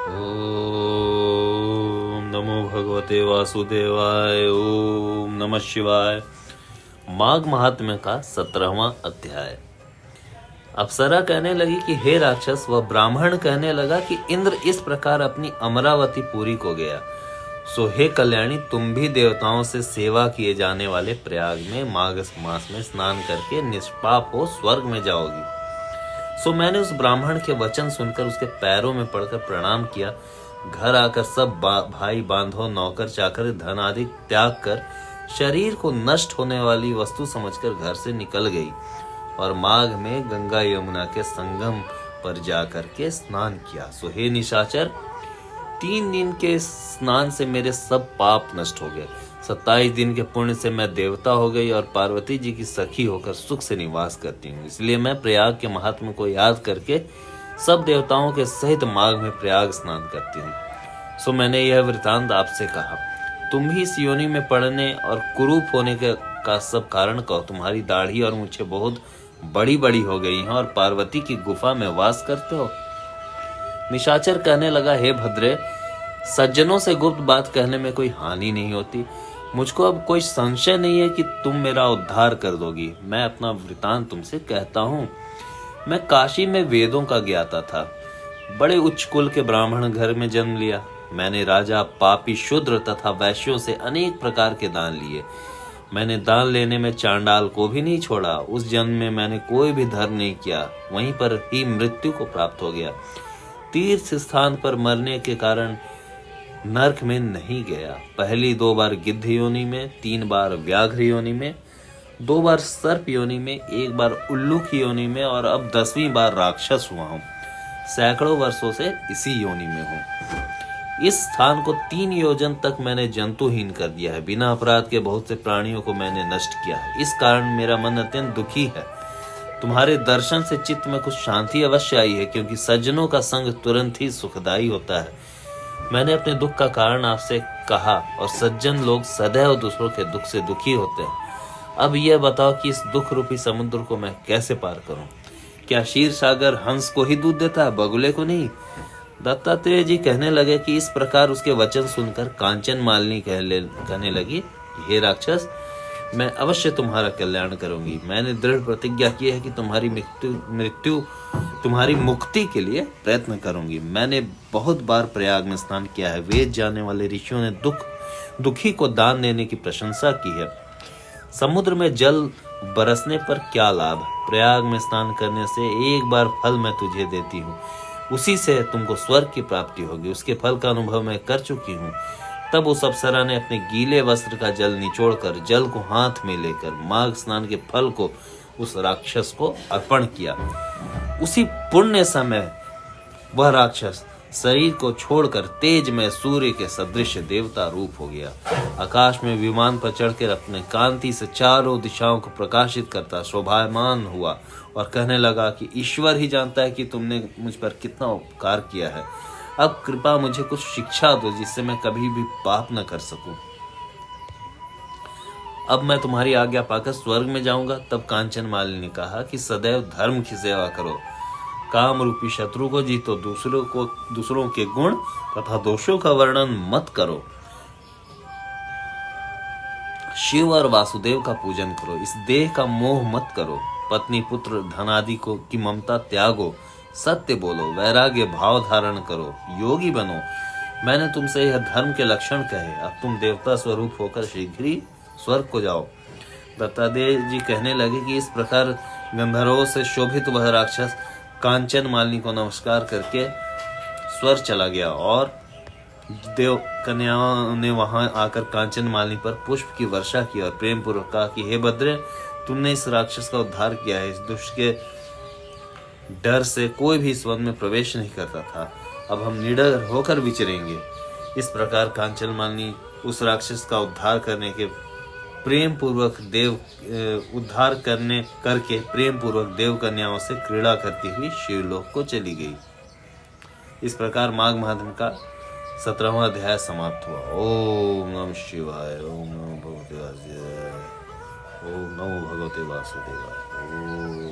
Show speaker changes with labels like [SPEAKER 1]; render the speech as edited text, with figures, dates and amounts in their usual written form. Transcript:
[SPEAKER 1] ओम नमो भगवते वासुदेवाय। ओम नमः शिवाय। माघ महात्म्य का 17वां अध्याय। अप्सरा कहने लगी कि हे राक्षस, वह ब्राह्मण कहने लगा कि इंद्र इस प्रकार अपनी अमरावती पूरी को गया। सो हे कल्याणी, तुम भी देवताओं से सेवा किए जाने वाले प्रयाग में माघ मास में स्नान करके निष्पाप हो स्वर्ग में जाओगी। सो मैंने उस ब्राह्मण के वचन सुनकर उसके पैरों में पड़कर प्रणाम किया। घर आकर सब भाई बांधो, नौकर चाकर, धन आदि त्याग कर शरीर को नष्ट होने वाली वस्तु समझकर घर से निकल गई और माघ में गंगा यमुना के संगम पर जाकर के स्नान किया। सो हे निशाचर, 3 दिन के स्नान से मेरे सब पाप नष्ट हो गए। 27 दिन के पुण्य से मैं देवता हो गई और पार्वती जी की सखी होकर सुख से निवास करती हूँ। इसलिए मैं प्रयाग के महात्मा को याद करके सब देवताओं के सहित माघ में प्रयाग स्नान करती हूँ। सो मैंने यह वृतांत आपसे कहा। तुम भी इस योनि में पड़ने और कुरूप होने का सब कारण कहो। तुम्हारी दाढ़ी और मूछें बहुत बड़ी बड़ी हो गई हैं और पार्वती की गुफा में वास करते हो। निशाचर कहने लगा, हे भद्रे, सज्जनों से गुप्त बात कहने में कोई हानि नहीं होती। मुझको अब कोई संशय नहीं है कि तुम मेरा उद्धार कर दोगी। मैं अपना वृतांत तुमसे कहता हूँ। मैं काशी में वेदों का ज्ञाता था। बड़े उच्च कुल के ब्राह्मण घर में जन्म लिया। मैंने राजा, पापी, शूद्र तथा वैश्यों से अनेक प्रकार के दान लिए। मैंने दान लेने में चांडाल को भी नहीं छोड़ा। उस जन्म में मैंने कोई भी धर्म नहीं किया, वहीं पर ही मृत्यु को प्राप्त हो गया। तीर्थ स्थान पर मरने के कारण नरक में नहीं गया। पहली 2 बार गिद्ध योनि में, 3 बार व्याघ्र योनि में, 2 बार सर्प योनि में, 1 बार उल्लू की योनि में और अब 10वीं बार राक्षस हुआ हूँ। सैकड़ों वर्षों से इसी योनि में हूँ। इस स्थान को 3 योजन तक मैंने जंतुहीन कर दिया है। बिना अपराध के बहुत से प्राणियों को मैंने नष्ट किया है। इस कारण मेरा मन अत्यंत दुखी है। तुम्हारे दर्शन से चित्त में कुछ शांति अवश्य आई है, क्योंकि सज्जनों का संग तुरंत ही सुखदायी होता है। मैंने अपने दुख का कारण आपसे कहा और सज्जन लोग सदैव दूसरों के दुख से दुखी होते हैं। अब यह बताओ कि इस दुख रूपी समुद्र को मैं कैसे पार करूं? क्या क्षीर सागर हंस को ही दूध देता है, बगुले को नहीं? दत्तात्रेय जी कहने लगे कि इस प्रकार उसके वचन सुनकर कांचन मालिनी कहने लगी, हे राक्षस, मैं अवश्य तुम्हारा कल्याण करूंगी। मैंने दृढ़ प्रतिज्ञा की है कि तुम्हारी मुक्ति के लिए प्रयत्न करूंगी। मैंने बहुत बार प्रयाग में स्नान किया है। वेद जानने वाले ऋषियों ने दुखी को दान देने की प्रशंसा की है। समुद्र में जल बरसने पर क्या लाभ? प्रयाग में स्नान करने से 1 बार फल मैं तुझे देती हूँ, उसी से तुमको स्वर्ग की प्राप्ति होगी। उसके फल का अनुभव मैं कर चुकी हूँ। तब उस अप्सरा ने अपने गीले वस्त्र का जल निचोड़कर जल को हाथ में लेकर माघ स्नान के फल को उस राक्षस को अर्पण किया। उसी पुण्य समय वह राक्षस शरीर को छोड़कर तेज में सूर्य के सदृश देवता रूप हो गया। आकाश में विमान पर चढ़कर अपने कांति से चारों दिशाओं को प्रकाशित करता शोभायमान हुआ और कहने लगा कि ईश्वर ही जानता है कि तुमने मुझ पर कितना उपकार किया है। अब कृपा मुझे कुछ शिक्षा दो, जिससे मैं कभी भी पाप न कर सकूं। अब मैं तुम्हारी आज्ञा पाकर स्वर्ग में जाऊंगा। तब कांचन मालिनी ने कहा कि सदैव धर्म की सेवा करो, काम रूपी शत्रु को जीतो, दूसरों के गुण तथा दोषों का वर्णन मत करो, शिव और वासुदेव का पूजन करो, इस देह का मोह मत करो, पत्नी पुत्र धन आदि को की ममता त्यागो, सत्य बोलो, वैराग्य भाव धारण करो, योगी बनो। मैंने तुमसे यह धर्म के लक्षण कहे। अब तुम देवता स्वरूप होकर शीघ्र ही स्वर्ग को जाओ। दत्तात्रेय जी कहने लगे कि इस प्रकार गंधर्वों से शोभित वह राक्षस कांचन मालिनी को नमस्कार करके स्वर्ग चला गया और देव कन्याओं ने वहां आकर कांचन मालिनी पर पुष्प की वर्षा की और प्रेम पूर्वक कहा कि हे भद्रे, तुमने इस राक्षस का उद्धार किया है। इस दुष्ट के डर से कोई भी इस वन में प्रवेश नहीं करता था। अब हम निडर होकर विचरेंगे। इस प्रकार कांचन मालिनी उस राक्षस का उद्धार करके प्रेम पूर्वक देव कन्याओं से क्रीड़ा करती हुई शिवलोक को चली गई। इस प्रकार माघ महात्म्य का 17वां अध्याय समाप्त हुआ। ओम नमः शिवाय। ओम नमो भगवते वासुदेवाय। ओम।